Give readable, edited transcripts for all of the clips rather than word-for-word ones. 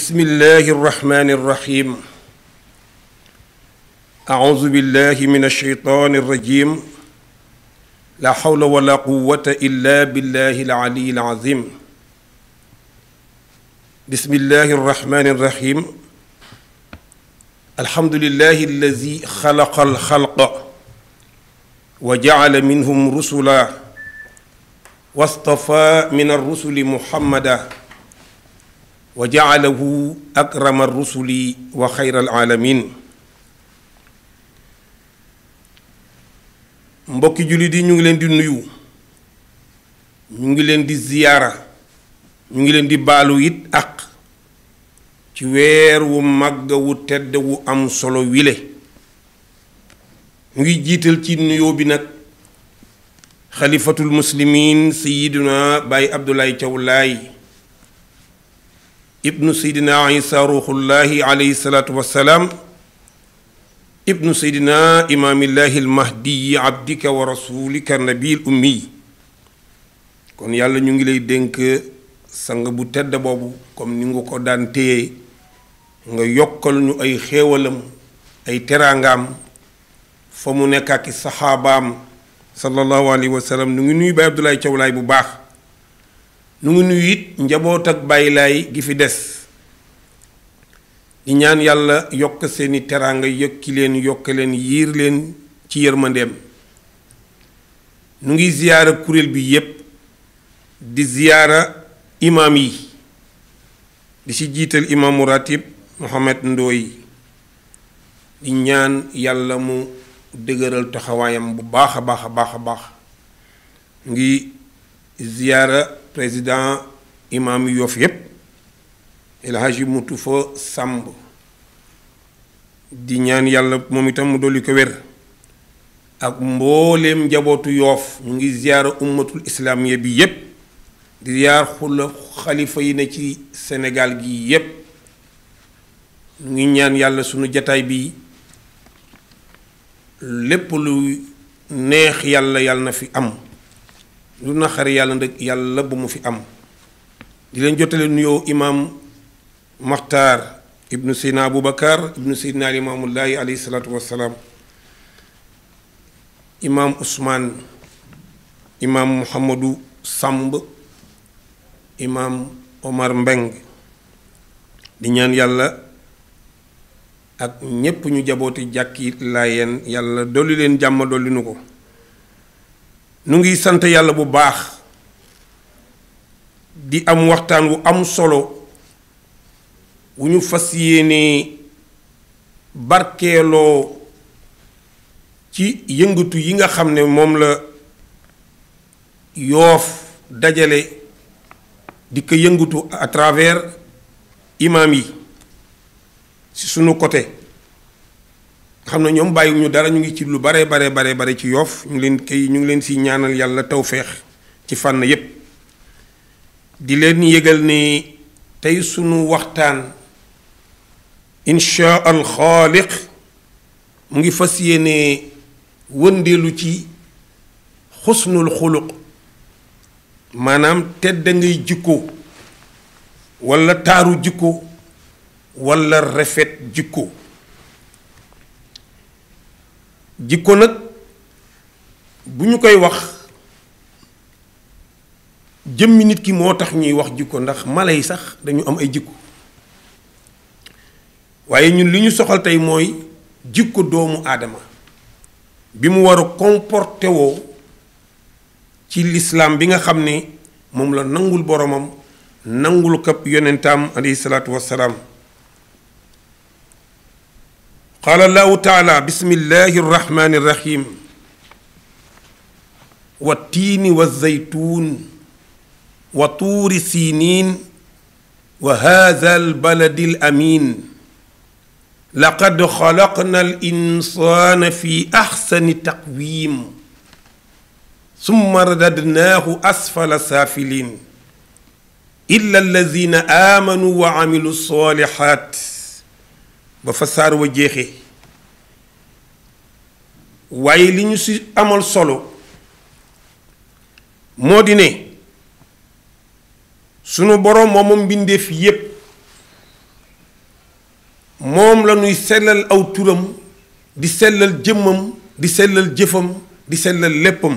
بسم الله الرحمن الرحيم أعوذ بالله من الشيطان الرجيم لا حول ولا قوة إلا بالله العلي العظيم بسم الله الرحمن الرحيم الحمد لله الذي خلق الخلق وجعل منهم رسلا واصطفى من الرسل محمدا وجعله أكرم الرسل وخير العالمين mbokki jullit yi ñu ngi leen di nuyu ñu ngi leen di ziyaara ñu ngi leen di baalu it ak ci weer wu màgg wu tedd wu am solo wile ñu ngi jiital ci nuyoo bi nag xalifatul muslimin sayiduna Baay Abdoulaye Thiaw Laye ibnu seydina isa ruuxullahi alayhi salaatu wassalaam ibnu seydina imaamillahi almahdiyi abdika wa rasulika nabil ummi kon yàlla ñu ngi lay dénk sang bu tedd boobu comme ni nga ko daan téye nga yokkal ñu ay xéewalam ay teraangaam fa mu nekk ak i saxaabaam sallallahu alayhi wa sallam nu ngi nuyu Baay Abdoulaye Thiaw Laye bu baax nu ngi nuyu it njaboot ak Baay Laay gi fi des di ñaan yàlla yokk seeni teraanga yokki leen yokk leen yiir leen ci yërmandeem nu ngi ziyaara kuréel bi yépp di ziyaara imaam yi di ci jiital imaamu ratib Mohamed Ndooy di ñaan yàlla mu dëgëral taxawaayam bu baax a baax a baax a baax ngi ziyaara président imaam Yoff yépp El Hadji Mutufa Samb di ñaan yàlla moom itam mu dolli ko wér ak mbooleem njabootu Yoff ñu ngi ziyaara ummatul islaamiya bi yépp di ziyaar xalifa yi ne ci Sénégal gi yépp ñu ngi ñaan yàlla sunu jataay bi lépp lu neex yàlla yàlla na fi am lu naqari yàlla nag yàlla bu mu fi am di leen jotale nuyoo imaam Maxtaar ibnu Seydina Aboubacar ibnu Seydina Limaamullaahi alayhi salaatu wassalaam imaam Ousmane imaam Mouhamadou Samb imaam Omar Mbeng di ñaan yàlla ak ñépp ñu jabooti jàkki Laayeen yàlla dolli leen jàmm dolli nu ko nu ngi sant yàlla bu baax di am waxtaan wu am solo wu ñu fas yéene barkeeloo ci yëngatu yi nga xam ne moom la Yoof dajale di ko yëngatu à travers imaam yi ci sunu côté xam na ñoom bàyyiwuñu dara ñu ngi ci lu bare ci Yoof ñu ngi leen si ñaanal yàlla tawféex ci fànn yépp di leen yëgal ne tey sunu waxtaan insha al xaaliq mu ngi fas yéene wëndeelu ci xusnul xuluq maanaam tedd ngay jikko walla taaru jikko walla rafet jikko jikko nag bu ñu koy wax jëmmi nit ki moo tax ñuy wax jikko ndax mala yi sax dañu am ay jikko waaye ñun li ñu soxal tey mooy jikko doomu aadama bi mu war a comporté woo ci lislaam bi nga xam ne moom la nangul boromam nangul kap yonentaam alayhi salaatu wassalaam qaala allahu taala bismillahi irrahmani irrahim wa tiini wa zaytuun wa tuuri siiniin wa haadha albaladi al amin laqad xalaqna al insaana fi axsani taqwiim summa radadnaahu asfala saafiliin illa allazina aamanu wa amilu saalihaat ba fa saar wa jeexee waaye li ñu ci amal solo moo di ne sunu boroom moom mbindeef yépp moom la ñuy sellal aw turam di sellal jëmmam di sellal jëfam di sellal léppam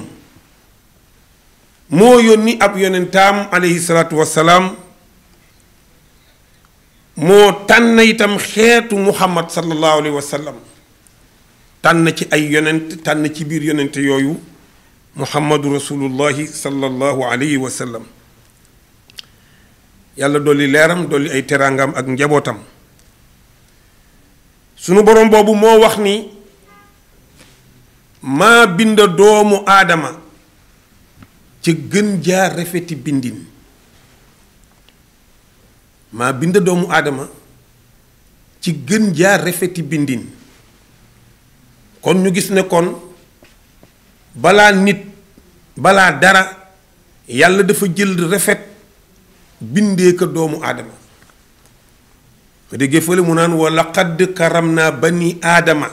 moo yónni ab yonentaam alayhi salaatu wassalaam moo tànn itam xeetu muhammad sallallahu alayhi wa sallam tànn ci ay yonent tànn ci biir yonent yooyu muhammadu rasulullahi sallallahu alayhi wa sallam yàlla dolli leeram dolli ay teraangam ak njabootam sunu boroom boobu moo wax ni maa bind doomu aadama ci gën jaa rafeti bindin maa bind doomu aadama ci gën jaa rafeti bindin kon ñu gis ne kon balaa nit balaa dara yàlla dafa jël rafet bindee ko doomu aadama fa déggee fële mu naan wa laqad karamna bani aadama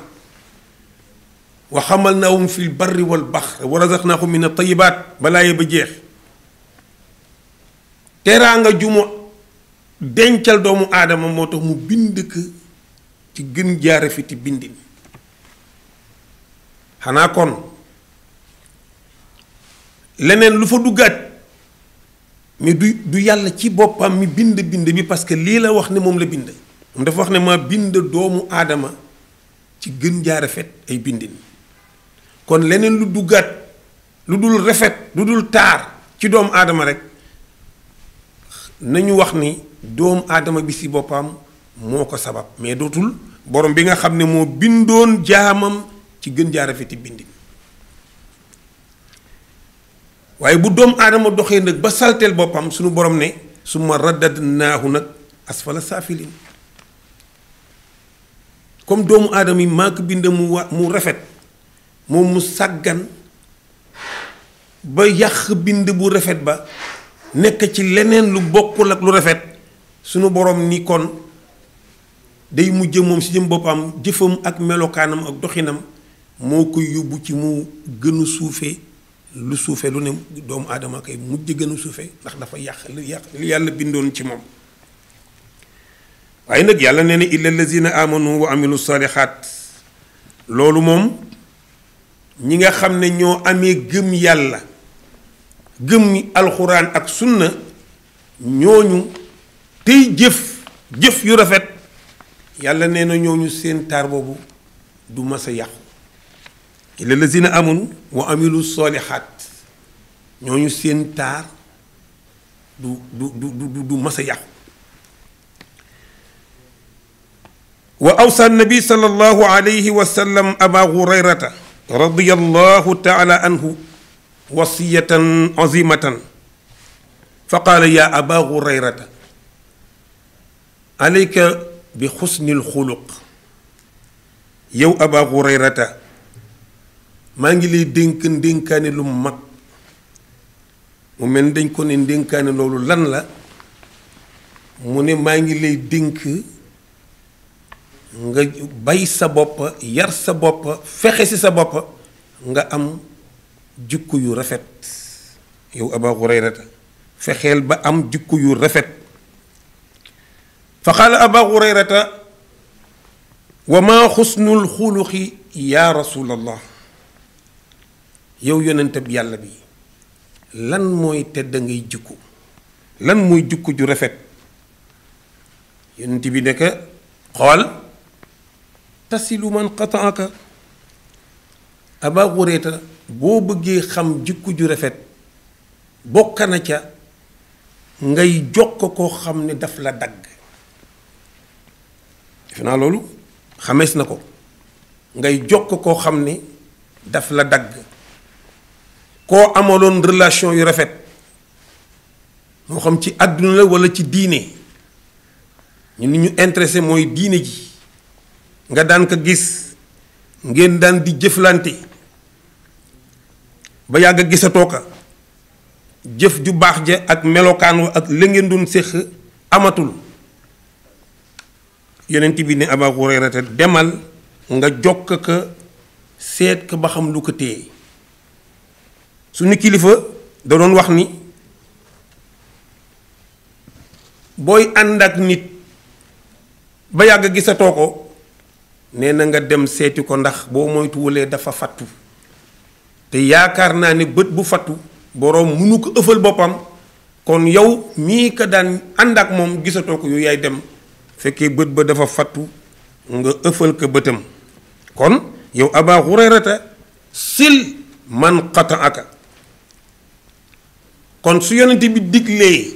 wa xamalnaahum fil barri wal baxri wa razaqnaahum min at-tayyibaat balaa yee ba jeex teraanga ju mu dencal doomu aadama moo tax mu bind ko ci gën jaare fi ti bindin xanaa kon leneen lu fa duggaat mais du yàlla ci boppam mi bind bi parce que lii la wax ne moom la bind moom dafa wax ne ma bind doomu aadama ci gën jaa rafet ay bindin kon leneen lu duggaat lu dul rafet lu dul taar ci doomu aadama rek nañu wax ni doomu aadama bi si boppam moo ko sabab mais dootul borom bi nga xam ne moo bindoon jaamam ci gën jaa rafeti bindin waaye bu doomu aadama doxee nag ba salteel boppam suñu borom ne summa raddadnaahu nag asfala saafilin comme doomu aadama yi maa ko bind mu rafet moom mu sàggan ba yàq bind bu rafet ba nekk ci leneen lu bokkul ak lu rafet sunu borom ni kon day mujj moom si jëm boppam jëfam ak melokaanam ak doxinam moo koy yóbbu ci mu gënu suufee lu suufe lu ne doomu aadama kay mujj gënu suufe ndax dafa yàq li yàlla bindoon ci moom waaye nag yàlla nee na illa allazina amanu wa amilu salixaat loolu moom ñi nga xam ne ñoo amee gëm yàlla gëm alxuraan ak sunna ñooñu tey jëf yu rafet yàlla nee na ñooñu seen taar boobu du mas a yàqu illa lazina amanu wa amilu solihaat ñooñu seen taar du mas a yàqu wa awsa nabi sallallahu alayhi wa sallam aba hurayrata radiyallahu taala anhu wasiyatan azimatan fa qaala ya aba hurayrata alayka bi xusnil xuluq yow aba hurayrata maa ngi lay dénk ndénkaane lu mag mu mel ni dañ ko ne ndénkaane loolu lan la mu ne maa ngi lay dénk nga bay sa bopp yar sa bopp fexe ci sa bopp nga am jikko yu rafet yow aba hurayrata fexeel ba am jikko yu rafet fa qaala aba hurayrata wa maa xusnul xuluqi yaa rasulallah yow yonentab yàlla bi lan mooy tedd ngay jikko lan mooy jikko ju rafet yonent bi nekk xool tasilu man qataaka aba hurayrata boo bëggee xam jikko ju rafet bokk na ca ngay jokk koo xam ne daf la dagg defe naa loolu xamees na ko ngay jokk koo xam ne daf la dagg koo amaloon relation yu rafet moo xam ci àdduna la walla ci diine ñu ni ñu intéressé mooy diine ji nga daan ko gis ngeen daan di jëflante ba yàgg a gisatoo ka jëf ju baax ja ak melokaan wa ak la ngeen doon séq amatul yonent bi ne Aba Hurayrata demal nga jokk ka seet ka ba xam lu ko téye suñu kilifa da doon wax ni booy ànd ak nit ba yàgg gisatoo ko nee na nga dem seeti ko ndax boo moytuwulee dafa fattu te yaakaar naa ne bët bu fattu boroom munu ko ëffal boppam kon yow mii ka daan ànd ak moom gisatoo ko yow yaay dem fekkee bët ba dafa fattu nga ëffal ko bëtam kon yow Aba Hurayrata sil man qata'aka kon su yonent bi diglee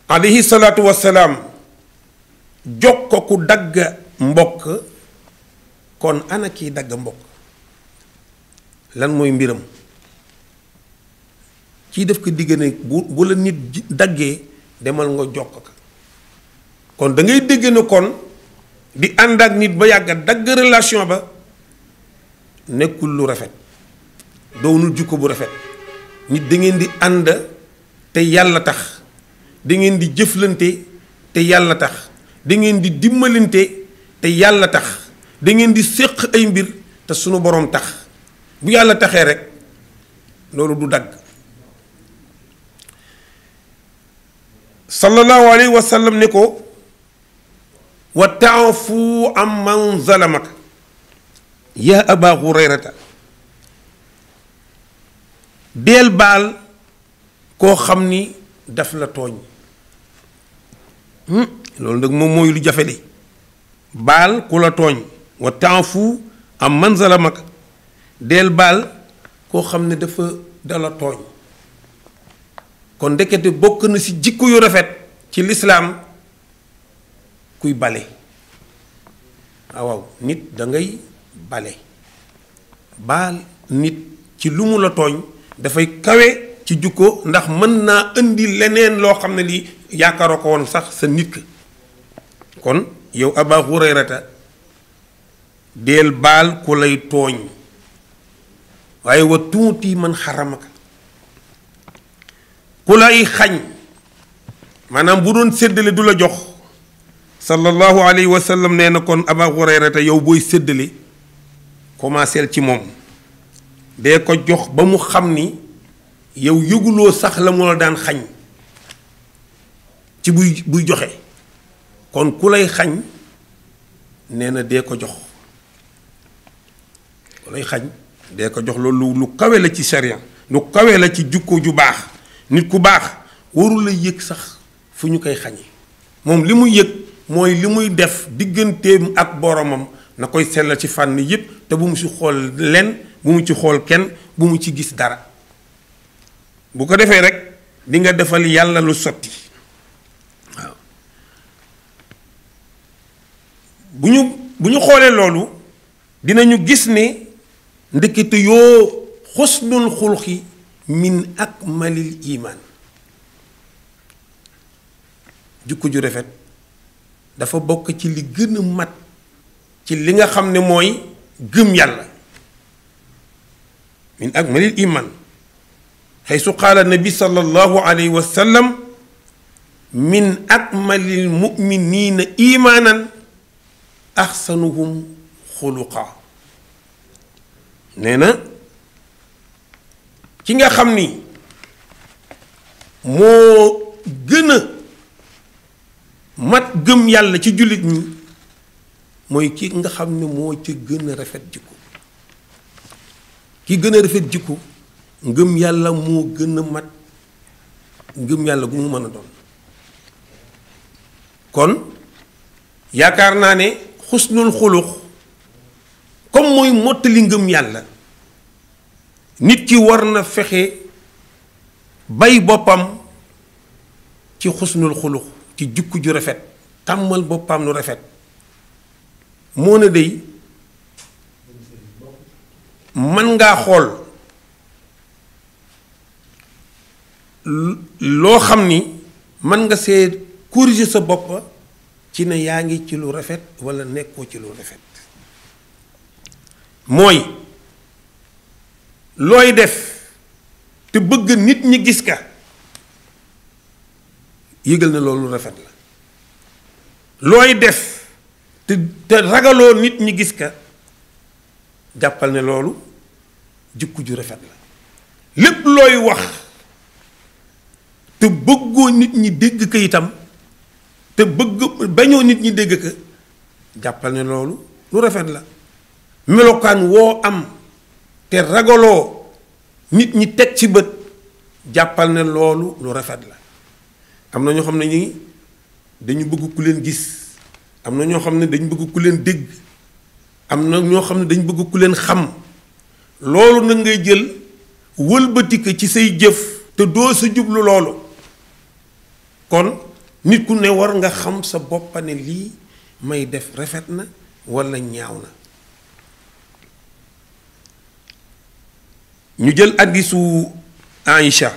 alayhi salaatu wassalaam jox ko ku dagg mbokk kon ana kii dagg mbokk lan mooy mbiram kii def ko digg ne bu la nit daggee demal nga jox ko kon da ngay dégg ne kon di ànd ak nit ba yàgg dagg relation ba nekkul lu rafet doonul jukko bu rafet nit da ngeen di ànd te yàlla tax da ngeen di jëflante te yàlla tax da ngeen di dimbalante te yàlla tax da ngeen di séq ay mbir te sunu boroom tax bu yàlla taxee rek loolu du dagg sallallahu alayhi wa sallam ne ko wa taafu am man zalamaka yaa Aba Hurayrata deel baal koo xam ni daf la tooñ loolu nag moom mooy lu jafe de baal ku la tooñ wa taafu am man zalamaka deel baal koo xam ne dafa dala tooñ kon ndekete bokk na ci jikko yu rafet ci lislaam kuy bale waaw nit da ngay bale baal nit ci lu mu la tooñ dafay kawe ci jukko ndax mën naa indi leneen loo xam ne lii yaakaaroo ko woon sax sa nit ka kon yow Aba Hurayrata deel baal ku lay tooñ waaye wa tuuti man xaramaka ku lay xañ maanaam bu doon séddale du la jox sallallahu alayhi wa sallam nee na kon Aba Hurayrata yow booy séddale commenceel ci moom dee ko jox ba mu xam ni yow yëguloo sax la mu la daan xañ ci buy joxe kon ku lay xañ nee na dee ko jox ku lay xañ dee ko jox loolu lu kawe la ci sharia lu kawe la ci jukko ju baax nit ku baax warul la yëg sax fu ñu koy xañee moom li muy yëg mooy li muy def digganteem ak boromam na koy sellal ci fànn yépp te bu mu ci xool len bu mu ci xool kenn bu mu ci gis dara bu ko defee rek di nga defal yàlla lu sotti waaw bu ñu xoolee loolu dinañu gis ne ndekete yoo xusnul xulqi min akmalil iman jukko ju rafet dafa bokk ci li gën a mat ci li nga xam ne mooy gëm yàlla min akmalil iman xaysu qaala nabi sallallahu alayhi wa sallam min akmalil muminina imanan axsanuhum xuluqa nee na ki nga xam ni moo gën a mat gëm yàlla ci jullit ñi mooy ki nga xam ne moo ca gën a rafet jikko ki gën a rafet jikko ngëm yàlla moo gën a mat ngëm yàlla gu mu mën a doon kon yaakaar naa ne xusnul xulux comme mooy mottali ngëm yàlla nit ki war na fexe bay boppam ci xusnul xulux ci jukku ju rafet tàmmal boppam lu rafet moo na dey mën ngaa xool loo xam ni mën nga see corriger sa bopp ci ne yaa ngi ci lu rafet walla nekkoo ci lu rafet mooy looy def te bëgg nit ñi gis ka yëgal na loolu rafet la looy def te ragaloo nit ñi gis ka jàppal ne loolu jikko ju rafet la lépp looy wax te bëggoo nit ñi dégg ko itam te bëgg bañoo nit ñi dégg ka jàppal ne loolu lu rafet la melokaan woo am te ragaloo nit ñi teg ci bët jàppal ne loolu lu rafet la am na ñoo xam ne ñi dañu bëgg ku leen gis am na ñoo xam ne dañu bëgg ku leen dégg am na ñoo xam ne dañu bëgg ku leen xam loolu nag ngay jël wëlbati ko ci say jëf te doo sa jublu loolu kon nit ku ne war nga xam sa boppa ne lii may def rafet na walla ñaaw na ñu jël hadiisu Aïcha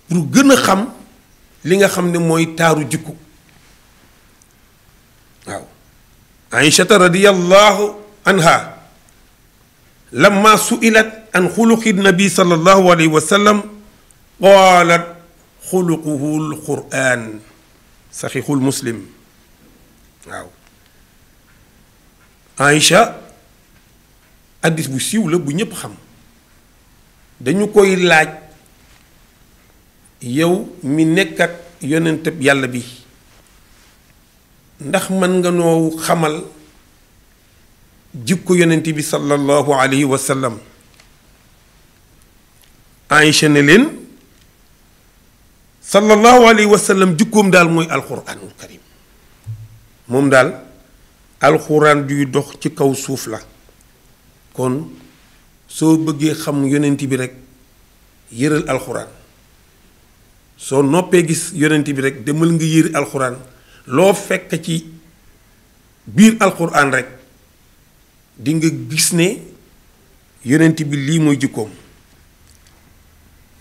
pour gën a xam li nga xam ne mooy taaru jikko waaw Aïchata radiyallahu anha lamma su'ilat an xuluqi nabi sallallahu alayhi wa sallam qaalat xuluquhu alquran saxiixul muslim waaw Aïcha hadiis bu siiw la bu ñépp xam dañu koy laaj yow mi nekkat yonenteb yàlla bi ndax mën nga noo xamal jikko yonent bi sallallahu alayhi wa sallam Aïcha ne leen sallallahu alayhi wa sallam jikkoom daal mooy alquranul karim moom daal alquran juy dox ci kaw suuf la kon soo bëggee xam yonent bi rek yëral alxuraan soo noppee gis yonent bi rek demal nga yëri alxuraan loo fekk ci biir alxuraan rek di nga gis ne yonent bi lii mooy jikkoom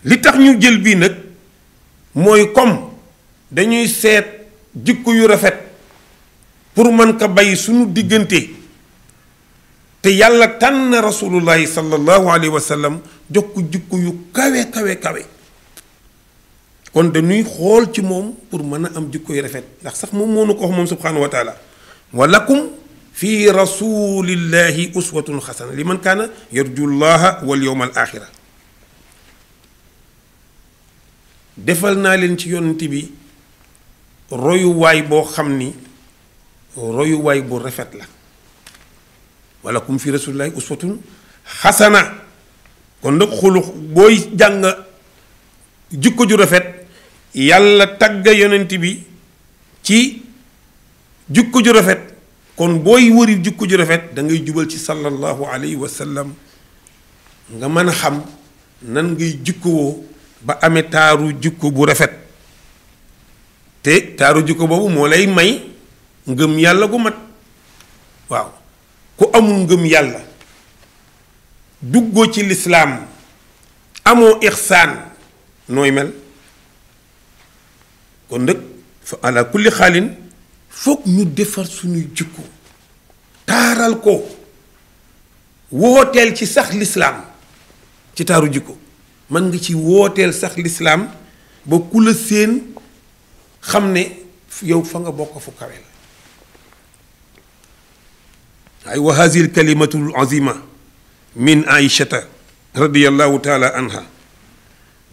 li tax ñu jël bii nag mooy comme dañuy seet jikko yu rafet pour mën ko bàyyi suñu diggante te yàlla tànn rasulullahi sallallahu alayhi wa sallam jox ko jikko yu kawe kawe kawe kon dañuy xool ci moom pour mën a am jikko yu rafet ndax sax moom moo nu ko wax moom subhanahu wa taala wa lakum fi rasulillahi uswatun xasana li man kaana yarju llaha wal yawma al axira defal naa leen ci yonent bi royuwaay boo xam ni royuwaay bu rafet la walakum fi rasulillahi uswatun xasana kon nag xulux booy jàng jikko ju rafet yàlla tagga yonent bi ci jikko ju rafet kon booy wëri jikko ju rafet da ngay jubal ci sallallahu alayhi wa sallam nga mën a xam nan ngay jikkowoo ba amee taaru jikko bu rafet te taaru jikko boobu moo lay may ngëm yàlla gu mat waaw ku amul ngëm yàlla duggoo ci lislaam amoo ixsaan nooy mel kon nag fa ala kulli xaalin foog ñu defar suñuy jikko taaral ko wooteel ci sax lislaam ci taaru jikko mën nga ci wooteel sax lislaam ba ku la séen xam ne yow fa nga bokk fu kawe la ay wa hazihi alkalimatu alazima min aishata radiyallahu taala anha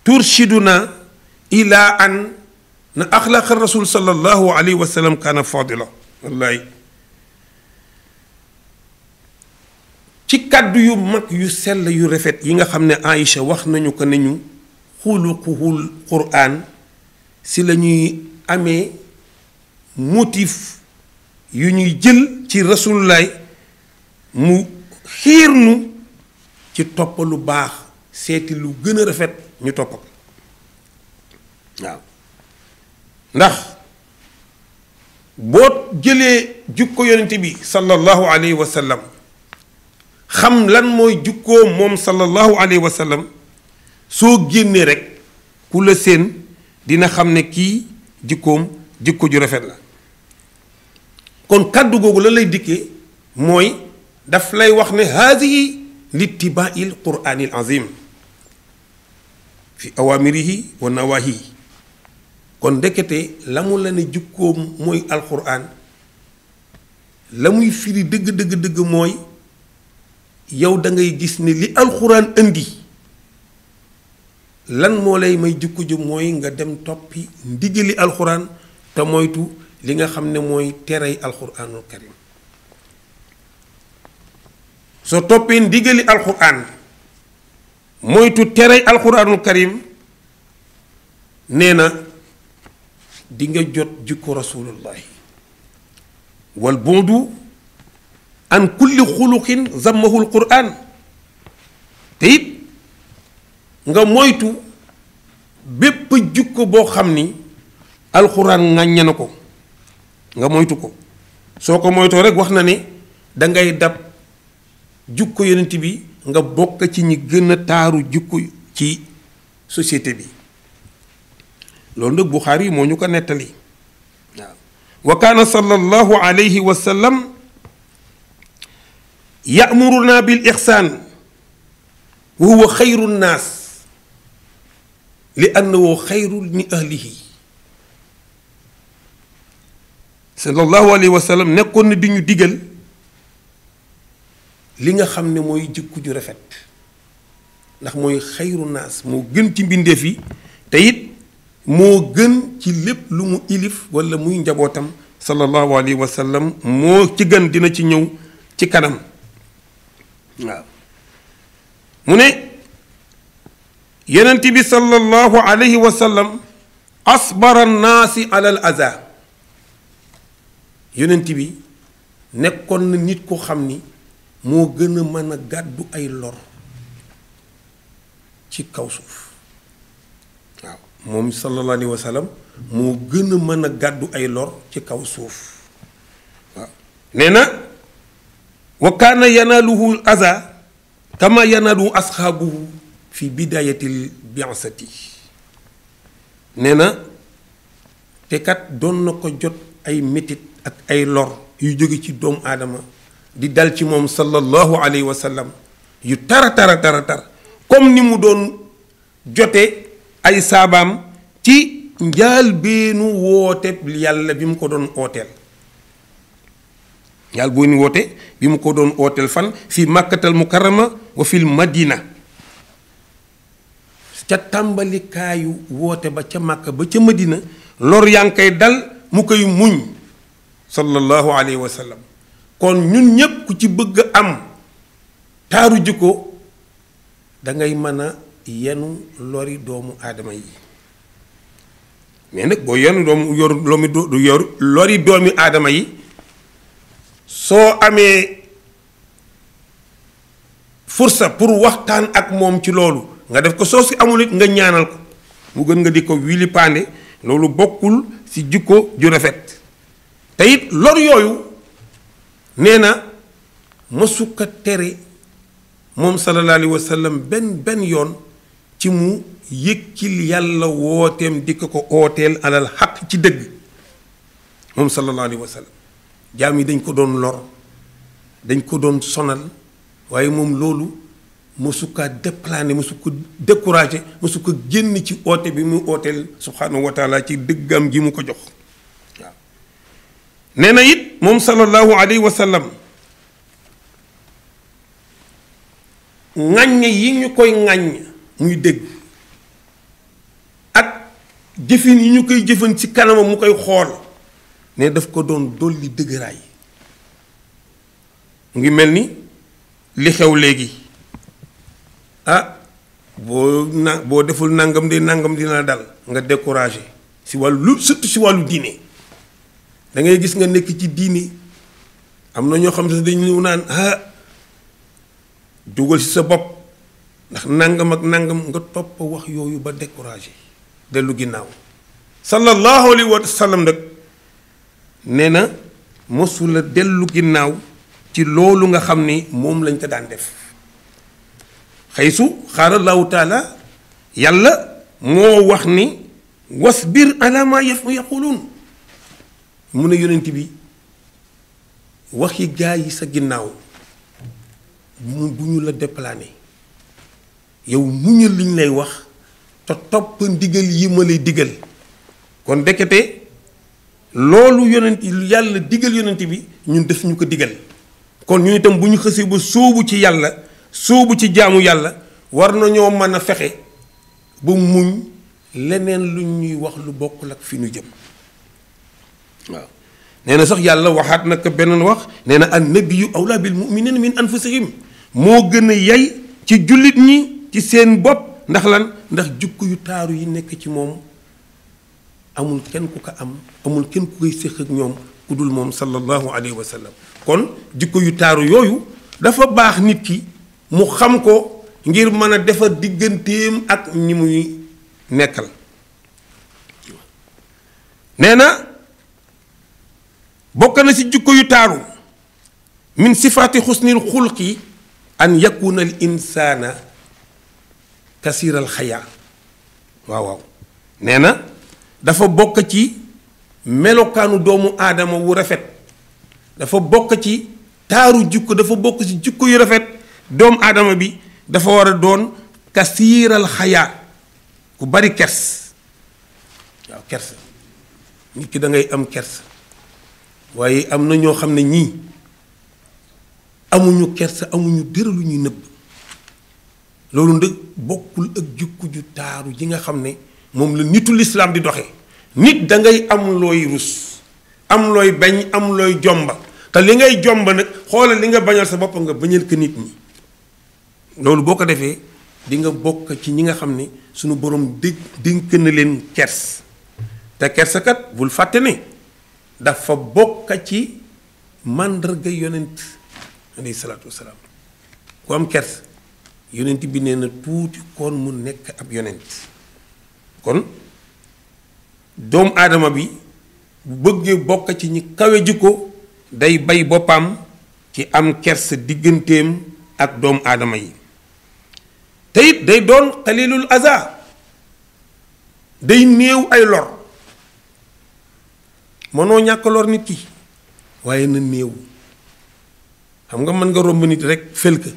turshiduna ila an na axlaq rasul sallallahu alayhi wa sallam kaana fadila wallaay ci kàddu yu mag yu sell yu rafet yi nga xam ne Aïcha wax nañu ko nañu xuluquhul quraan si la ñuy amee motif yu ñuy jël ci rasulullaay mu xiir nu ci topp lu baax seeti lu gën a rafet ñu topp ko waaw ndax boo jëlee jukko yonent bi sallallahu alayhi wa sallam xam lan mooy jukkoo moom sallallahu alayhi wa sallam soo génnee rek ku la seen dina xam ne kii jikkoom jikko ju rafet la kon kàddu googu la lay dikkee mooy daf lay wax ne haadihi littibaa'il quraanil azim fi awaamirihi wa nawaahihi kon ndekete la mu la ne jukkoom mooy alquran la muy firi dëgg dëgg dëgg mooy yow da ngay gis ne li alquran indi lan moo lay may jukko ju mooy nga dem toppi ndigali alquran te moytu li nga xam ne mooy terey alquranul karim soo toppee ndigali alquran moytu terey alquranul karim nee na di nga jot jikko rasulullahi wal bu'du an kulli xuluqin zammahu alquran te it nga moytu bépp jikko boo xam ni alquran ŋàññe na ko nga moytu ko soo ko moytoo rek wax na ne dangay dab jukko yonent bi nga bokk ci ñi gën a taaru jukko ci société bi loolu nag Buxaari moo ñu ko nettali waaw wa kaana sallallahu alayhi wa sallam ya'muruna bil ixsaan wa huwa xayru nnaas li annahu xayru min ahlihi sallallahu alayhi wa sallam nekkoon na di ñu digal li nga xam ne mooy jikko ju rafet ndax mooy xayru naas moo gën ci mbindeef yi te it moo gën ci lépp lu mu ilif wala muy njabootam sallallahu alayhi wa sallam moo ci gën dina ci ñëw ci kanam waaw mu ne yonent bi sallallahu alayhi wa sallam asbara naasi alal aza yonent bi nekkoon na nit ko xam ni moo gën a mën a gàddu ay lor ci kaw suuf waaw moom sallallahu alayhi wa sallam moo gën a mën a gàddu ay lor ci kaw suuf waaw nee na wa kaana yanaaluhu aza kama yanaaluhu asxaabuhu fi bidayatil bi'sati nee na te kat doon na ko jot ay métit ak ay lor yu jóge ci doomu aadama di dal ci moom sallallahu alayhi wa sallam yu tara comme ni mu doon jote ay saabaam ci njaal beenu woote yàlla bi mu ko doon ooteel njaal beenu woote bi mu ko doon ooteel fan fi màkkatal mukarrama wa fil madina ca tàmbalikaayu woote ba ca màkka ba ca madina lor yaa ngi koy dal mu koy muñ sallallahu alayhi wa sallam kon ñun ñépp ku ci bëgg am taaru jikko dangay mën a yenu lori doomu aadama yi mais nag boo yenu lori doomi aadama yi soo amee fursa pour waxtaan ak moom ci loolu nga def ko soo si amul it nga ñaanal ko mu gën nga di ko wili paande loolu bokkul ci jikko ju rafet te it lor yooyu nee na mësu ko tere moom sallallahu alayhi wa sallam benn yoon ci mu yëkkil yàlla wooteem di ko ooteel alal xaq ci dëgg moom sallallahu alayhi wa sallam jaam yi dañ ko doon lor dañ ko doon sonal waaye moom loolu mësu ko déplané mësu ko découragé mësu ko génn ci oote bi mu ooteel subhanahu wa taala ci dëggam ji mu ko jox waaw nee na it moom sallallahu alayhi wa sallam ŋàññ yi ñu koy ŋàññ muy dégg ak jëfin yi ñu koy jëfan ci kanamam mu koy xool ne daf ko doon dolli dëgëraay mu ngi mel ni li xew léegi boo deful nangam dina la dal nga découragé si wàllu surtout si wàllu diine da ngay gis nga nekk ci diine am na ñoo xam ne dañu naan dugal ci sa bopp ndax nangam ak nangam nga topp wax yooyu ba découragé dellu ginnaaw sallallahu alayhi wa sallam nag nee na mosula dellu ginnaaw ci loolu nga xam ni moom lañ ko daan def xaysu xaalallahu taala yàlla moo wax ni wasbir ala ma yaquluun mu ne yonent bi waxi gaa yi sa ginnaaw bu ñu la déplané yow muñal liñ lay wax te topp ndigal yi ma lay digal kon ndekete loolu yonent yàlla digal yonent bi ñun def ñu ko digal kon ñu itam bu ñu xësee ba sóobu ci yàlla sóobu ci jaamu yàlla war nañoo mën a fexe ba muñ leneen lu ñuy wax lu bokkul ak fi ñu jëm waaw nee na sax yàlla waxaat nag beneen wax nee na an nabiyu awlaa bil muminina min anfusihim moo gën a yey ci jullit ñi ci seen bopp ndax lan ndax jukko yu taaru yi nekk ci moom amul kenn ku ko am amul kenn ku koy séq ak ñoom ku dul moom sallallahu alayhi wa sallam kon jikko yu taaru yooyu dafa baax nit ki mu xam ko ngir mën a defar digganteem ak ñi muy nekkal nee na bokk na ci jikko yu taaru min sifaati xusnil xulqi an yakuna al insaana kasiiral xayaa waaw nee na dafa bokk ci melokaanu doomu aadama wu rafet dafa bokk ci taaru jikko dafa bokk ci jikko yu rafet doomu aadama bi dafa war a doon kasiiral xayaa ku bari kers waaw kers nit ki da ngay am kers waaye am na ñoo xam ne ñii amuñu kers amuñu dara lu ñuy nëbb loolu ndëg bokkul ak jikko ju taaru ji nga xam ne moom la nitu lislaam di doxe nit da ngay am looy rus am looy bañ am looy jomba te li ngay jomba nag xoolal li nga bañal sa bopp nga bañal ko nit ñi loolu boo ko defee di nga bokk ci ñi nga xam ne suñu borom dénk na leen kers te kersakat bul fàtte ne dafa bokk ci màndarga yonent alayhi salaatu wasalaam ku am kers yonent bi nee na tuuti kon mu nekk ab yonent kon doomu aadama bi bu bëggee bokk ci ñi kawe jikko day bay boppam ci am kers digganteem ak doomu aadama yi te it day doon xalilul aza day néew ay lor mënoo ñàkk lor nit ki waaye na néew xam nga mën nga romb nit rek fël ka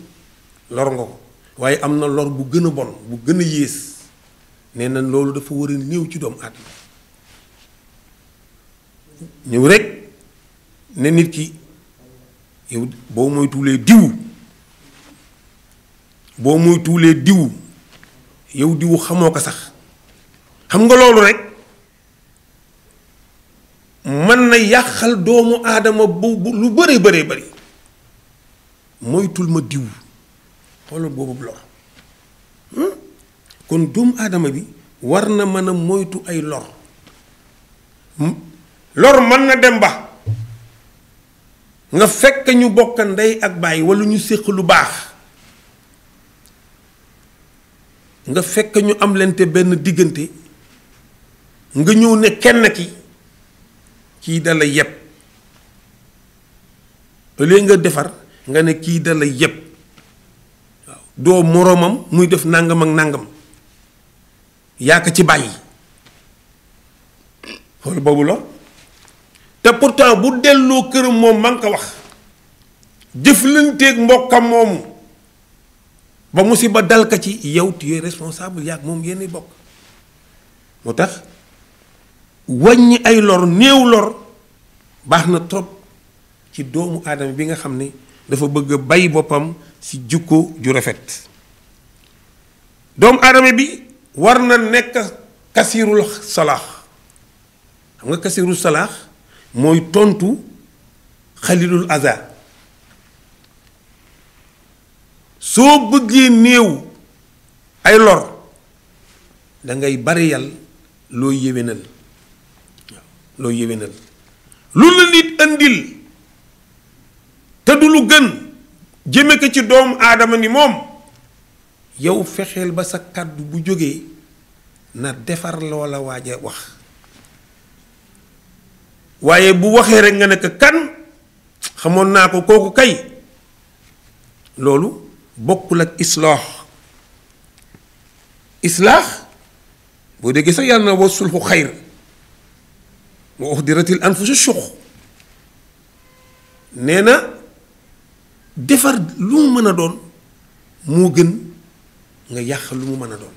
lor nga ko waaye am na lor bu gën a bon bu gën a yées nee na loolu dafa war a néew ci doomu aadama ñëw rek ne nit ki yow boo mooy tuulee diw yow diwu xamoo ko sax xam nga loolu rek mën na yàqal doomu aadama bu lu bëree bëri moytul ma diw xoolal boobu lor kon doomu aadama bi war na mën a moytu ay lor lor mën na dem ba nga fekk ñu bokk ndey ak baay walla ñu séq lu baax nga fekk ñu am lente benn diggante nga ñëw ne kenn ki kii dala yeb léegi nga defar nga ne kii dala yeb waaw doo moroomam muy def nàngam ak nàngam yaa ko ci bàyyi xool boobu la te pourtant bu delloo këram moom ma nga ko wax jëflanteeg mbokkam moomu ba musiba dal ka ci yow tu es responsable yaag moom yéen bokk moo tax wàññi ay lor néew lor baax na trop ci doomu aadama bi nga xam ne dafa bëgg a bay boppam ci jukko ju rafet doomu aadama bi war na nekk kasirul salaax xam nga kasirul salaax mooy tontu xalilul aza soo bëggee néew ay lor da ngay bari yal loo yéwénal loo yéwénal lu la nit andil te du lu gën jëme ko ci doomu aadama ni moom yow fexeel ba sa kàddu bu jógee na defar loola waaja wax waaye bu waxee rek nga ne ko kan xamoon naa ko kooku kay loolu bokkul ak islaax boo déggee sax yàlla na wa sulxu xayr wa uxdiratil anfusu sux nee na defar lu mu mën a doon moo gën nga yàq lu mu mën a doon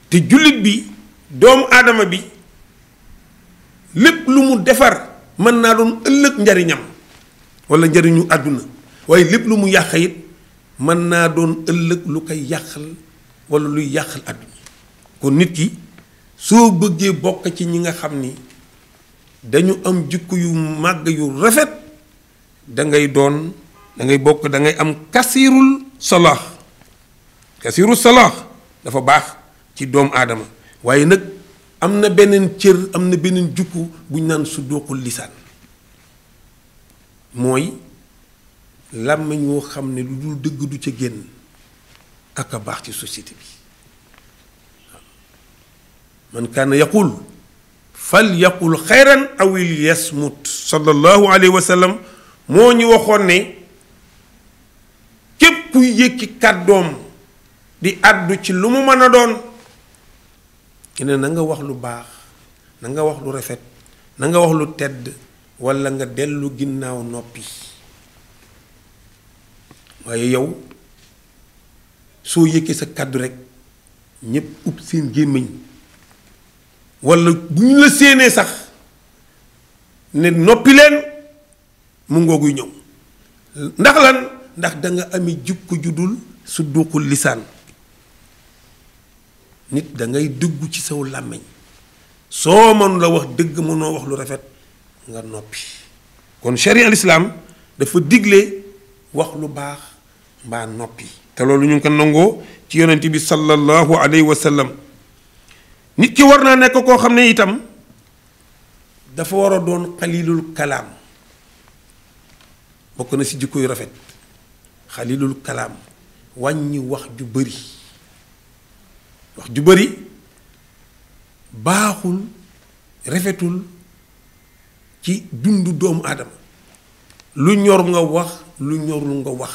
te jullit bi doomu aadama bi lépp lu mu defar mën naa doon ëllëg njariñam walla njariñu àdduna waaye lépp lu mu yàq it mën naa doon ëllëg lu koy yàqal walla luy yàqal àdduna kon nit ki soo bëggee bokk ci ñi nga xam ni dañu am jikko yu màgg yu rafet da ngay bokk da ngay am kasirul salaax dafa baax ci doomu aadama waaye nag am na beneen cër am na beneen jukku bu ñu naan suduqul lisaan mooy làmmiñ woo xam ne lu dul dëgg du ca génn ak a baax ci société bi man kaana yaqul fal yaqul xayran awil yasmut sallallahu alayhi wa sallam moo ñu waxoon ne képp kuy yëkki kàddoom di àddu ci lu mu mën a doon ne na nga wax lu baax na nga wax lu rafet na nga wax lu tedd walla nga dellu ginnaaw noppi waaye yow soo yëkkee sa kàddu rekk ñépp ub seen gémmiñ walla bu ñu la séenee sax ne noppi leen mu ngooguy ñëw ndax lan ndax danga ami jukko judul su duqul lisaan nit dangay dëggu ci saw làmmiñ soo mënu la wax dëgg mënoo wax lu rafet nga noppi kon sharia al islaam dafa digle wax lu baax mbaa noppi te loolu ñu ngi ko nangoo ci yonent bi sallallahu alayhi wa sallam nit ki war naa nekk koo xam ne itam dafa war a doon xalilul kalaam bokk na ci jikko yu rafet xalilul kalaam wàññi wax ju bari wax ju bari baaxul rafetul ci dundu doomu aadama lu ñor nga wax lu ñorul nga wax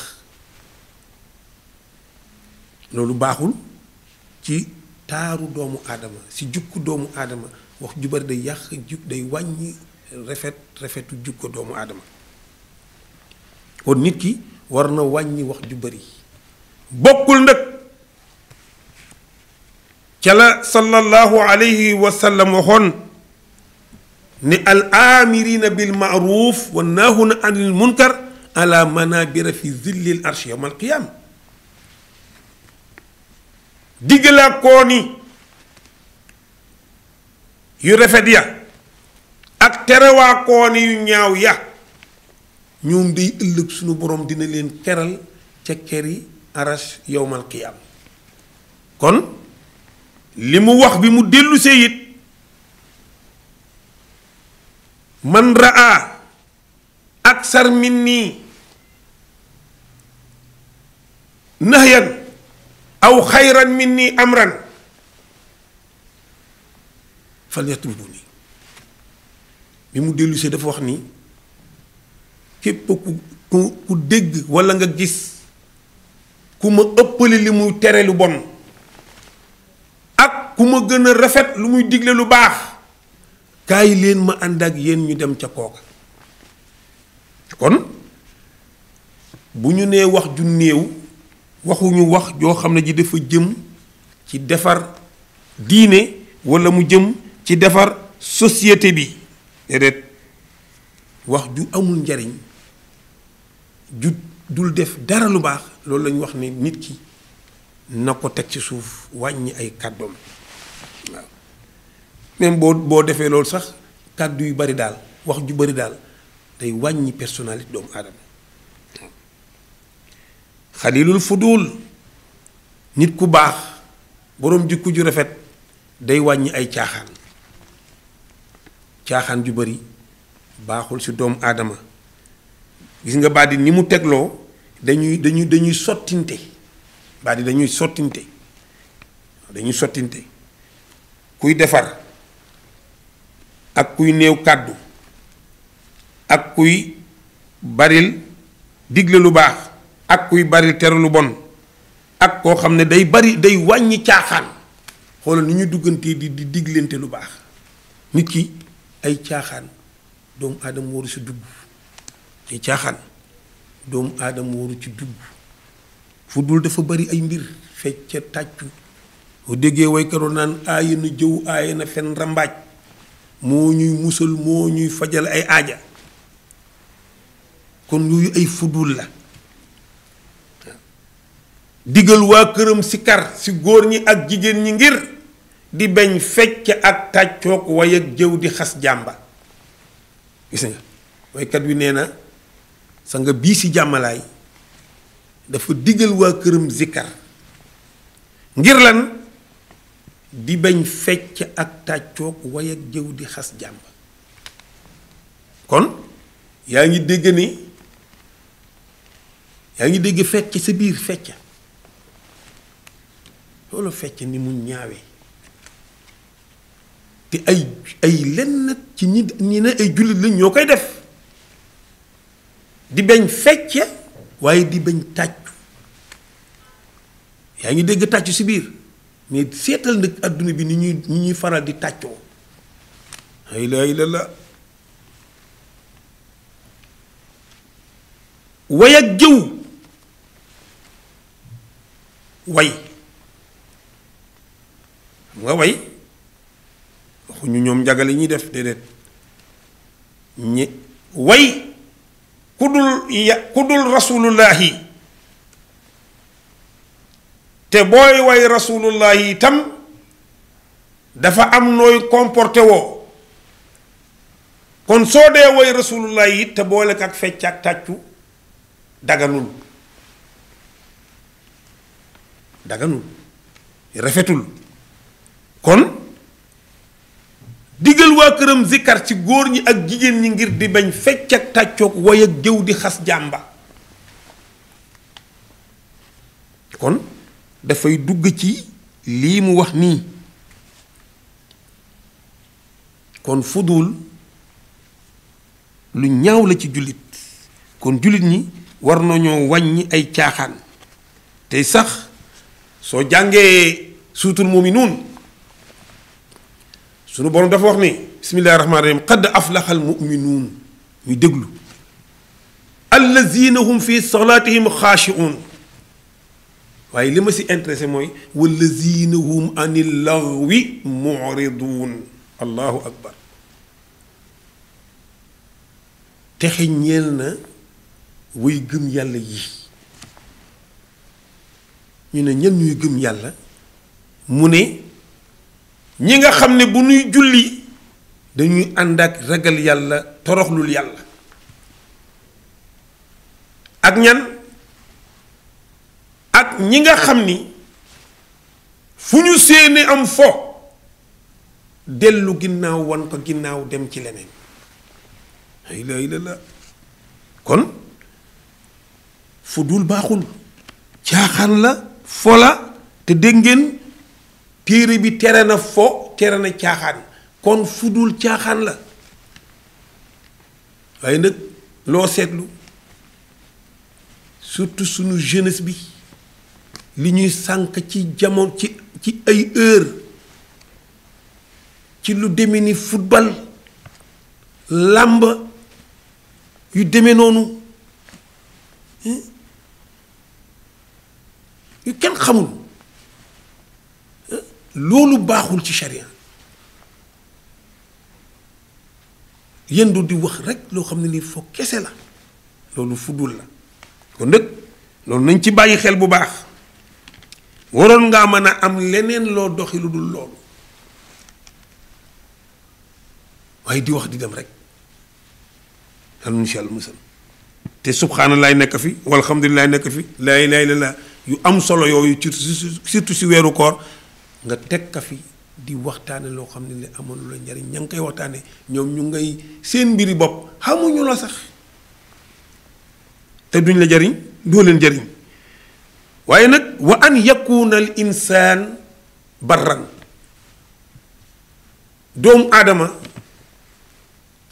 loolu baaxul ci taaru doomu aadama ci jukku doomu aadama wax ju bari day yàq day wàññi rafetu jukko doomu aadama kon nit ki war na wàññi wax ju bari bokkul nag ca la sallallahu alayhi wa sallam waxoon ni al amirina bil maaruf wa naahuna anil munkar ala manabira fi zillil arsh yawm al qiyam diggalaa koo ni yu rafet ya ak terewaa koo ni yu ñaaw ya ñoom day ëllëg sunu borom dina leen keral ca keri arash yawmal qiyam kon li mu wax bi mu dellu see it man raa aksar minni nahyan aw xayran minni amran falyatlubuni bi mu dellu see dafa wax ni képp ku dégg walla nga gis ku ma ëppale li muy tere lu bon ak ku ma gën a rafet lu muy digle lu baax kaay leen ma ànd ak yéen ñu dem ca kooka kon bu ñu nee wax ju néew waxuñu wax joo xam ne ji dafa jëm ci defar diine walla mu jëm ci defar société bi déedéet wax ju amul njariñ ju dul def dara lu baax loolu lañu wax ne nit ki na ko teg ci suuf wàññi ay kàddoom waaw même boo defee loolu sax kàddu yu bari daal wax ju bari daal day wàññi personnalité doomu aadama xalilul fudul nit ku baax boroom jikko ju rafet day wàññi ay caaxaan ju bari baaxul ci doomu aadama gis nga baat yi ni mu tegloo dañuy sottinte baat yi dañuy sottinte kuy defar ak kuy néew kàddu ak kuy baril digle lu baax ak kuy baril tere lu bon ak koo xam ne day wàññi caaxaan xoolal ni ñu duggante di diglante lu baax nit ki ay caaxaan doomu aadama waru ci dugg ay caaxaan doomu aadama waru ci dugg fu dul dafa bari ay mbir fecca tàccu boo déggee waykaroon naan aaya na jëw aaya na fen rambaaj moo ñuy musal moo ñuy fajal ay aaja kon yooyu ay fudul la digal waa këram si kar si góor ñi ak jigéen ñi ngir di bañ fecc ak tàccook way ak jëw di xas jàmba gis nga waykat wi nee na sa nga bii si jàmmalaay dafa digal waa këram zikkar ngir lan di bañ fecc ak tàccoog way ak jëw di xas jàmb kon yaa ngi dégg ni yaa ngi dégg fecc sa biir fecc loolu fecc ni mu ñaawee te ay lenn ci ñi ne ay jullit lañ ñoo koy def di bañ fecc waaye di bañ tàccu yaa ngi dégg tàccu si biir mais seetal nag adduna bi ni ñuy faral di tàccoo la ilaha illallah way ak jëw way xam nga way waxuñu ñoom njagale ñuy def déedéet ñi way ku dul rasulullahi te booy way rasulullahi itam dafa am nooy comporté woo kon soo dee way rasulullahi it te boole ak fecc ak tàccu daganul rafetul kon digal waa këram zikkar ci góor ñi ak jigéen ñi ngir di bañ fecc ak tàccoog way ak jëw di xas jàmba kon dafay dugg ci lii mu wax nii kon fudul lu ñaaw la ci jullit kon jullit ñi war nañoo wàññi ay caaxaan tey sax soo jàngee suutul muminuun sunu borom dafa wax ni bismillahi rahmaani rahim qad aflaxa al muminuun ñuy déglu allazina hum fi salaatihim xaashiuun waaye li ma si intéressé mooy wallazina hum anil laghwi mu'riduun allahu akbar texe ñeel na way gëm yàlla yi ñu ne ñen ñuy gëm yàlla mu ne ñi nga xam ne bu ñuy julli dañuy ànd ak ragal yàlla toroxlul yàlla ak ñan ak ñi nga xam ni fu ñu séene am fo dellu ginnaaw wan ko ginnaaw dem ci leneen la ilaha illallah kon fu dul baaxul caaxaan la fo la te dégg ngeen téere bi tere na fo tere na caaxaan kon fu dul caaxaan la waaye nag loo seetlu surtout sunu jeunesse bi li ñuy sànk ci jamono ci ay heure ci lu demee ni football làmb yu demee noonu yu kenn xamul loolu baaxul ci sharia yendu di wax rek loo xam ne ni foo kese la loolu fuddul la kon nag loolu nañ ci bàyyi xel bu baax waroon ngaa mën a am leneen loo doxi lu dul loolu waaye di wax di dem rek yàlla insha allah musal te subhaanallaay nekk fi walhamdulilaay nekk fi laa ilaaha illallaah yu am solo yooyu surtout si weeru koor nga teg ka fi di waxtaane loo xam ne li amoon lu la njariñ ña ngi koy waxtaane ñoom ñu ngay seen mbiri bopp xamuñu la sax te duñ la jariñ doo leen jariñ waaye nag wa an yakuna al insaan barran doomu aadama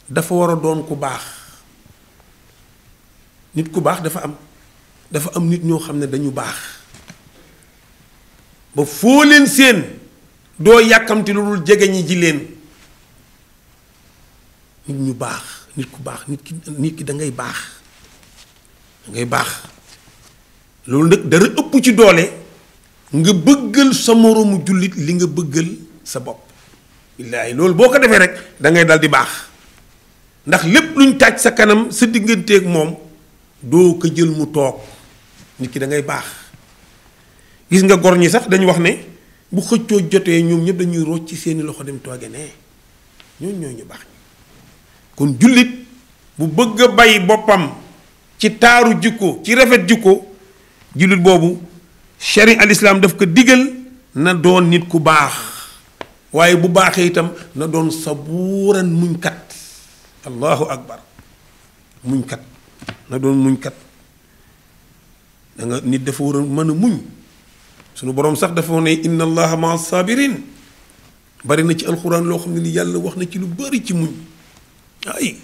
dafa war a doon ku baax nit ku baax dafa am nit ñoo xam ne dañu baax ba foo leen seen doo yàkkamti lu dul jege ñi ji leen nit ñu baax nit ku baax nit ki da ngay baax loolu nag dara ëpp ci doole nga bëggal sa moroomu jullit li nga bëggal sa bopp billaahi loolu boo ko defee rek da ngay dal di baax ndax lépp luñ taaj sa kanam sa digganteeg moom doo ko jël mu toog nit ki da ngay baax gis nga gor ñi sax dañu wax ne bu xëccoo jotee ñoom ñëpp dañuy rocc ci seeni loxo dem tooge ne ñooñu ñu baax kon jullit bu bëgg a bay boppam ci taaru jikko ci rafet jikko jullit boobu shari al islam daf ko digal na doon nit ku baax waaye bu baaxee itam na doon sabuuran muñkat allahu akbar muñkat na doon muñkat da nga nit dafa war a mën a muñ sunu boroom sax dafa ne inna allaha maa sabirin bari na ci alxuraan loo xam ne ni yàlla wax na ci lu bari ci muñ ay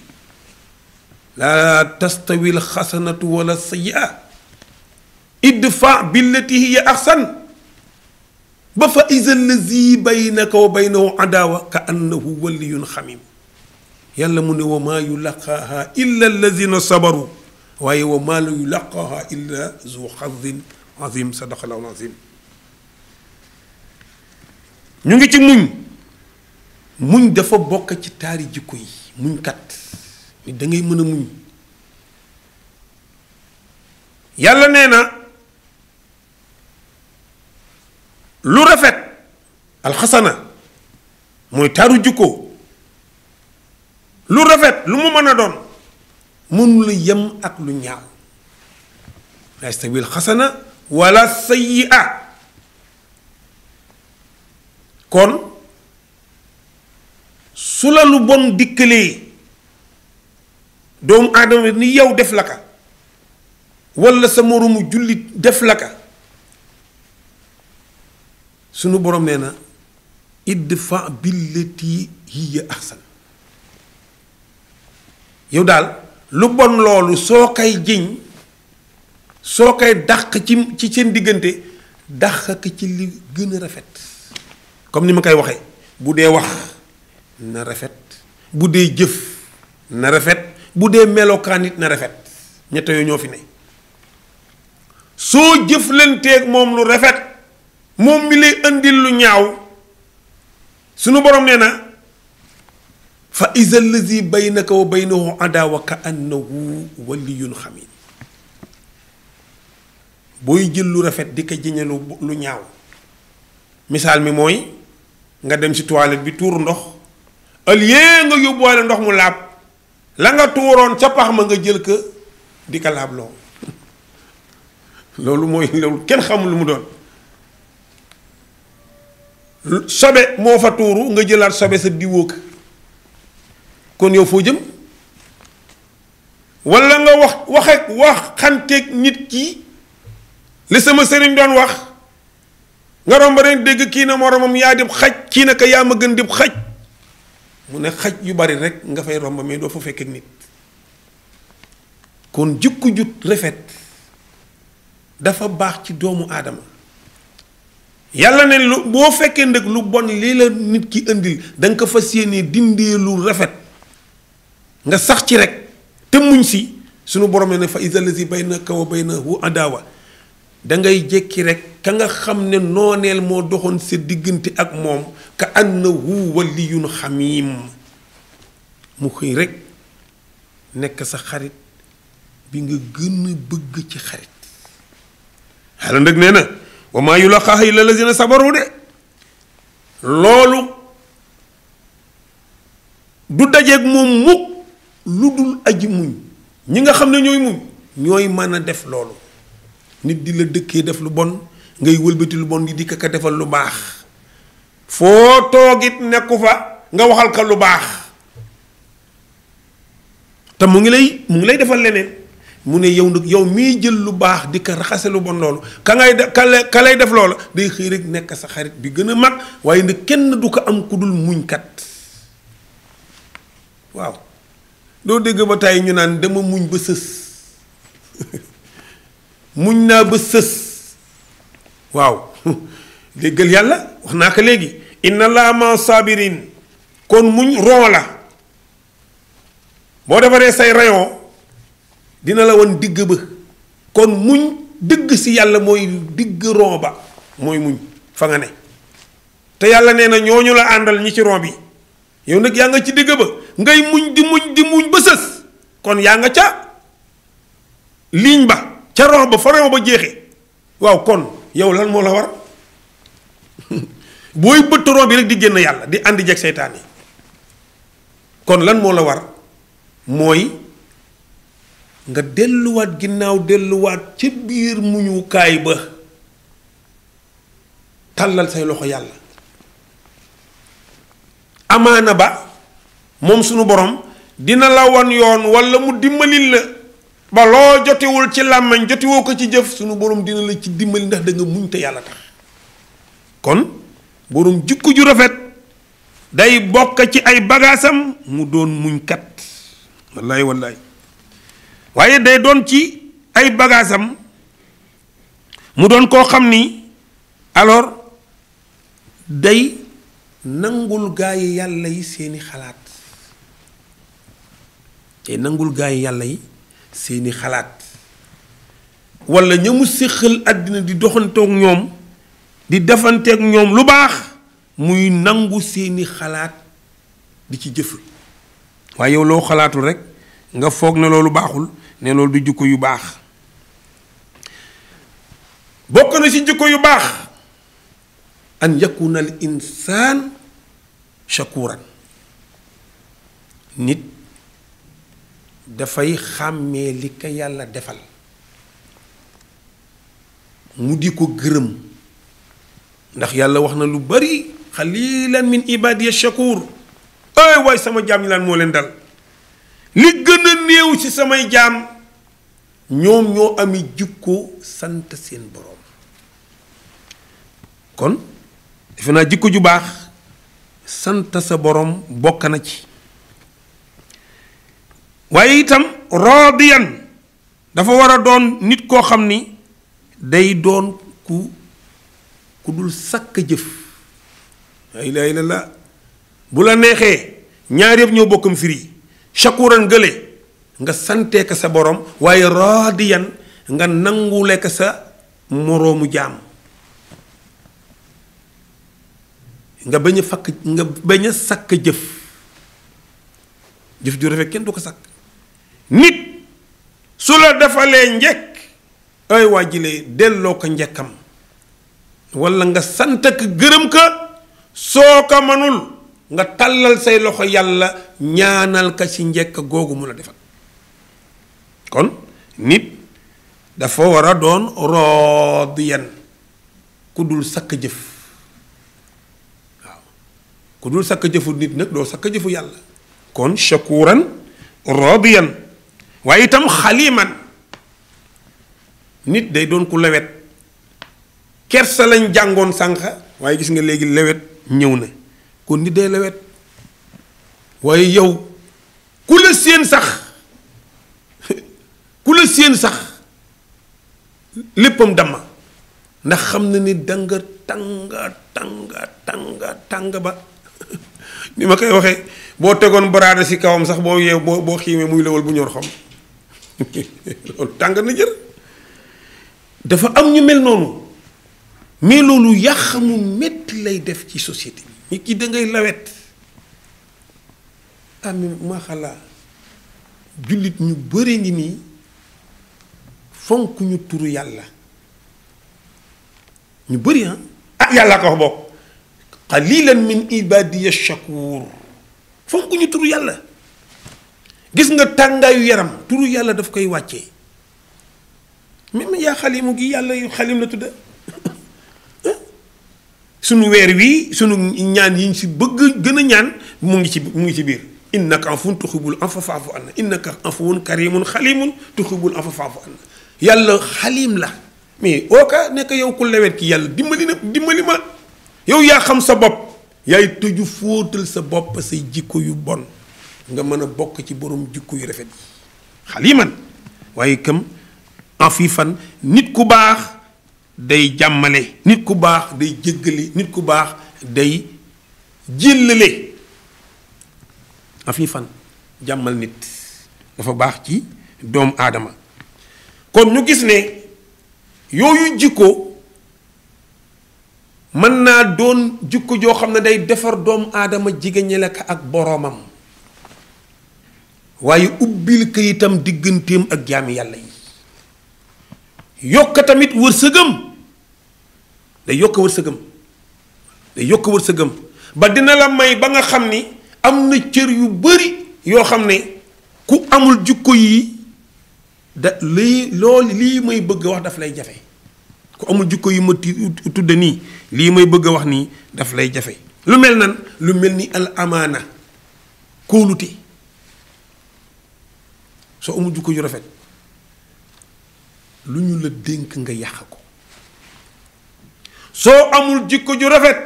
laa tastawi alxasanatu wala sayyi'a idfa billati hiya ahsan ba fa iza allazi baynaka wa baynahu adawa ka annahu waliyun xamim yàlla mu ne wa maa yulaqaaha illa allazina sabaru waaye wa maa la yulaqaaha illa zu xazin azim sadaqallahu azim ñu ngi ci muñ dafa bokk ci taari jikko yi muñ kat ni da ngay mën a muñ yàlla nee na lu rafet alxasana mooy taaru jikko lu rafet lu mu mën a doon mënu la yem ak lu ñaaw la yastawi alxasana wala sayyi'a kon su la lu bon dikkalee doomu aadama ni yow def la ka walla sa moroomu jullit def la ka sunu borom nee na idfa billati hiya ahsan yow daal lu bon loolu soo koy jiñ soo koy dàq ci seen diggante dàq ko ci li gën a rafet comme ni ma koy waxee bu dee wax na rafet bu dee jëf na rafet bu dee melokaan it na rafet ñett yooyu ñoo fi ne soo jëflanteeg moom lu rafet moom mi lay indil lu ñaaw sunu borom nee na fa iza allazi baynaka wa baynahu adawa ka annahu waliyun xamim booy jël lu rafet di ko jëñe lu ñaaw misaal mi mooy nga dem ci toilette bi tuur ndox au lieu nga yóbbuwaale ndox mu laab la nga tuuroon ca pax ma nga jël ko di ko laab loolu mooy loolu kenn xamul lu mu doon sobe moo fa tuuru nga jëlaat sobe sa diwoo ko kon yow foo jëm walla nga wax xanteeg nit ki li sama sëriñ doon wax nga romb rek dégg kii na moromam yaa dib xaj kii na ko yaa ma gën dib xaj mu ne xaj yu bari rek nga fay romb mais doo fa fekk ak nit kon jikko jut rafet dafa baax ci doomu aadama yàlla ne lu boo fekkee ndëg lu bon lii la nit ki indil danga ko fas yéene dindee lu rafet nga sax ci rek te muñ si sunu borom ne fa iza allazi baynaka wa baynahu adawa dangay jékki rek ka nga xam ne nooneel moo doxoon sa diggante ak moom ka annahu waliyun xamim mu xëy rek nekk sa xarit bi nga gën a bëgg ci xarit yàlla nag nee na wa maa yulaqaaha illa allazina sabaru de loolu du dajeeg moom mukk lu dul aji muñ ñi nga xam ne ñooy muñ ñooy mën a def loolu nit di la dëkkee def lu bon ngay wëlbati lu bon di ka defal lu baax foo toogit nekku fa nga waxal ka lu baax te mu ngi lay defal leneen mu ne yow nag yow miy jël lu baax di ko raxase lu bon loolu ka lay def loola day xëy rek nekk sa xarit bi gën a mag waaye nag kenn du ko am ku dul muñkat waaw doo dégg ba tàyyi ñu naan dama muñ ba sës muñ naa ba sës waaw déggal yàlla wax naa ko léegi inna allaha ma sabirin kon muñ ron la boo defaree say rayon dina la wan digg ba kon muñ dëgg si yàlla mooy digg ron ba mooy muñ fa nga ne te yàlla nee na ñooñu la àndal ñi ci ron bi yow nag yaa nga ci digg ba ngay muñ di muñ ba sës kon yaa nga ca ligne ba ca ron ba fa ron ba jeexee waaw kon yow lan moo la war booy bëtt ron bi rek di génn yàlla di àndi jeg seytaan yi kon lan moo la war mooy nga delluwaat ginnaaw delluwaat ci biir muñukaay ba tàllal say loxo yàlla amaana ba moom sunu borom dina la wan yoon walla mu dimbalil la ba loo jotewul ci làmmiñ jotewoo ko ci jëf sunu borom dina la ci dimbali ndax da nga muñ te yàlla tax kon borom jikko ju rafet day bokk ci ay bagaasam mu doon muñkat wallaay wallaay waaye day doon ci ay bagaasam mu doon koo xam ni alors day nangul gaa yi yàlla yi seeni xalaat day nangul gaa yi yàlla yi seeni xalaat walla ña mu séqal àddina di doxantoog ñoom di defanteeg ñoom lu baax muy nangu seeni xalaat di ci jëf waaye yow loo xalaatul rekk nga foog ne loolu baaxul ne loolu du jikko yu baax bokk na ci jikko yu baax an yakuna al insaan shakuran nit dafay xàmmee li ko yàlla defal mu di ko gërëm ndax yàlla wax na lu bari xalilan min ibadiya shakur ay waay sama jaam ñi laan moo leen dal li gën a néew ci samay jaam ñoom ñoo ami jikko sant seen boroom kon defe naa jikko ju baax sant sa boroom bokk na ci waaye itam radiyan dafa war a doon nit koo xam ni day doon ku dul sakk jëf la ilaha illallah bu la neexee ñaar yëpp ñoo bokkam firi shakuran gële nga santee ka sa borom waaye radiyan nga nangule ka sa moroomu jaam nga bañ a sakk jëf ju rafet kenn du ko sakk nit su la defalee njekk ay waa jilee delloo ko njekkam walla nga sant ak gërëm ka soo ko manul nga tàllal say loxo yàlla ñaanal ka ci njekk googu mu la defal kon nit dafa war a doon radiyan ku dul sakk jëf waaw ku dul sakk jëfu nit nag doo sakk jëfu yàlla kon shakuran radiyan waaye itam xaliman nit day doon ku lewet kersa lañ jàngoon sànq waaye gis nga léegi lewet ñëw na kon nit day lewet waaye yow ku la séen sax léppam damma ndax xam na ni danga tàng ba ni ma koy waxee boo tegoon baraada ci kawam sax boo yeew boo xiimee muy lewal bu ñor xom loolu tàng na jër dafa am ñu mel noonu mais loolu yàq mu metti lay def ci société bi nit ki dangay lawet ami maxalaa jullit ñu bëri ngi nii fonk ñu turu yàlla ñu bëri yàlla ko wax bokk qalilan min ibadiya shakur fonk ñu turu yàlla gis nga tàngaayu yaram turu yàlla daf koy wàccee même yaa xalimu gi yàlla yu xalim la tudda sunu weer wi sunu ñaan yi ñu si bëgg gën a ñaan mu ngi ci biir innaka afuwun tuhibbul afwa fa'fu anna innaka afuwun karimun xalimun tuhibbul afwa fa'fu anna yàlla xalim la mais ooka nekk yow ku lewet ki yàlla dimbali ma yow yaa xam sa bopp yaay tëju fóotal sa bopp say jikko yu bon nga mën a bokk ci borom jikko yu rafet yi xaliman waaye kam afifan nit ku baax day jàmmale nit ku baax day jéggale nit ku baax day jéllale afifan jàmmal nit dafa baax ci doomu aadama kon ñu gis ne yooyu jikko mën naa doon jikko joo xam ne day defar doomu aadama jigéñale ko ak boroomam waaye ubbil ko itam digganteem ak jaami yàlla yi yokk tamit wërsëgam day yokk wërsëgam ba dina la may ba nga xam ni am na cër yu bari yoo xam ne ku amul jikko yi lii may bëgg a wax daf lay jafe ku amul jikko yu ma tudde nii lii may bëgg a wax nii daf lay jafe lu mel nan lu mel ni al amaana kóolute soo amul jikko yu rafet lu ñu la dénk nga yàq ko soo amul jikko ju rafet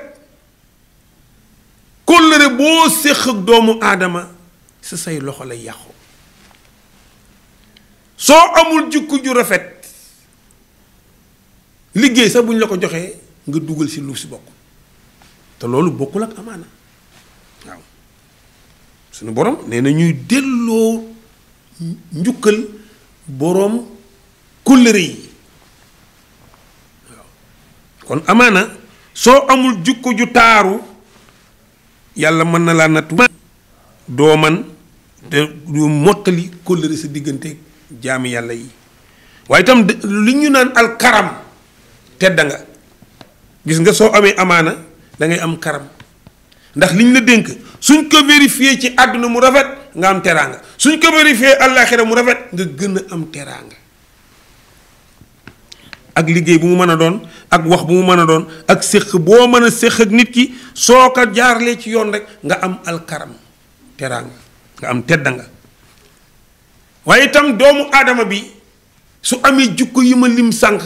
kóllëre boo séq ak doomu aadama sa say loxo lay yàqu soo amul jikko ju rafet liggéey sax bu ñu la ko joxee nga dugal si lu si bokk te loolu bokkul ak amaana waaw suñu borom nee na ñuy delloo njukkal boroom kóllëre yi waaw kon amaana soo amul jikko ju taaru yàlla mën na laa nattu doo man te du mottali kóllëre sa diggante jaami yàlla yi waaye itam li ñu naan alkaram tedda nga gis nga soo amee amaana da ngay am karam ndax liñ la dénk suñ ko vérifié ci àdduna mu rafet nga am teraanga suñ ko vérifié àllaaxira mu rafet nga gën a am teraanga ak liggéey bu mu mën a doon ak wax bu mu mën a doon ak séq boo mën a séq ak nit ki soo ko jaarlee ci yoon rek nga am alkaram teraanga nga am tedda nga waaye itam doomu aadama bi su amee jukko yi ma lim sànq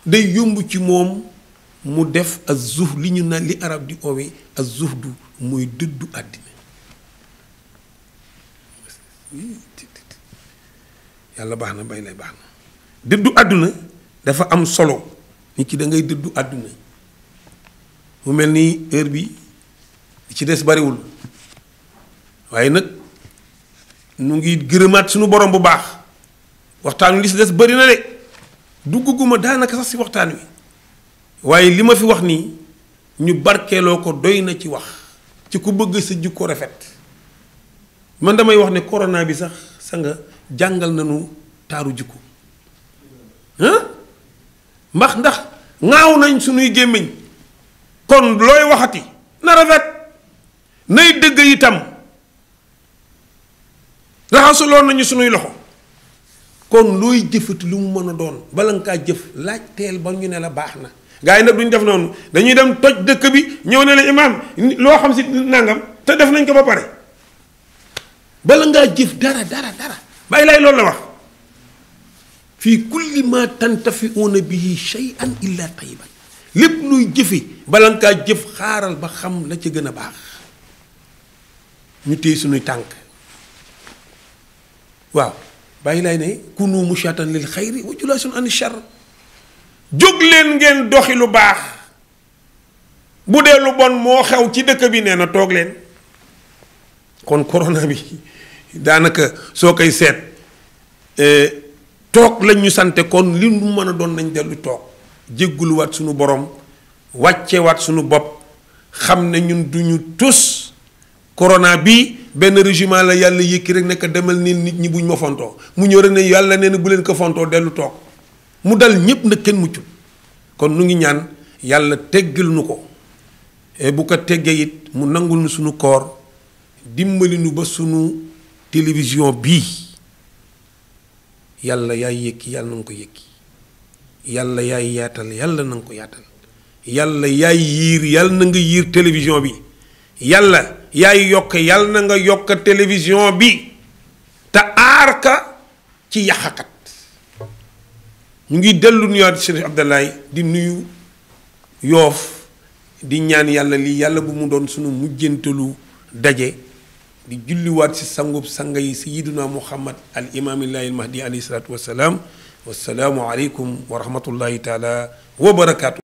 day yomb ci moom mu def az-zuhd li ñu naan li arab di oowee az-zuhdu mooy dëddu àddina yàlla baax na bay lay baax na dëddu àdduna dafa am solo nit ki da ngay dëddu àdduna mu mel ni heure bi li ci des bariwul waaye nag nu ngi gërëmaat suñu borom bu baax waxtaan wi li si des bari na de dugguma daanaka sax si waxtaan wi waaye li ma fi wax nii ñu barkeeloo ko doy na ci wax ci ku bëgg sa jikko rafet man damay wax ne corona bi sax sa nga jàngal nañu taaru jikko ndax ŋaaw nañ suñuy gémmiñ kon looy waxati na rafet nay dëgg itam raxasuloon nañu suñuy loxo kon looy jëfati lu mu mën a doon bala nga kaa jëf laaj teel ba ñu ne la baax na gaa yi nag duñ def noonu dañuy dem toj dëkk bi ñëw ne la imaam loo xam si nangam te def nañ ko ba pare bala ngaa jëf dara bàyyi lay loolu la wax fii kulli ma tantafi'una bihi shay'an illa tayyiban lépp luy jëfe bala nga kaa jëf xaaral ba xam la ca gën a baax ñu téye suñuy tànk waaw bàyyi lay ne kunu mushatan lil xayri wa julasun an shar jóg leen ngeen doxi lu baax bu dee lu bon moo xew ci dëkk bi nee na toog leen kon corona bi daanaka soo koy seet toog lañ ñu sante kon li mu mën a doon nañ dellu toog jégguluwaat suñu borom wàccewaat suñu bopp xam ne ñun duñu tus corona bi benn régiment la yàlla yëkki rek nekk demal ni nit ñi buñ ma fontoo mu ñëw rek ne yàlla nee na bu leen ko fontoo dellu toog mu dal ñépp nag kenn muccul kon nu ngi ñaan yàlla teggal nu ko bu ko teggee it mu nangul nu suñu koor dimbali nu ba suñu télévision bii yàlla yaay yëkki yàlla na nga ko yëkki yàlla yaay yaatal yàlla na nga ko yaatal yàlla yaay yiir yàlla na nga yiir télévision bi yàlla yaay yokk yàlla na nga yokk télévision bi te aar ka ci yàqakat ñu ngi dellu nuyaat Chérif Abdoulaye di nuyu Yoof di ñaan yàlla lii yàlla bu mu doon sunu mujjantalu daje di julliwaat si sangub sanga yi sayyiduna Muhammad al imaamillahi al mahdi alayhi salaatu wassalaam wassalaamu aleykum wa rahmatullahi taala wa barakaatu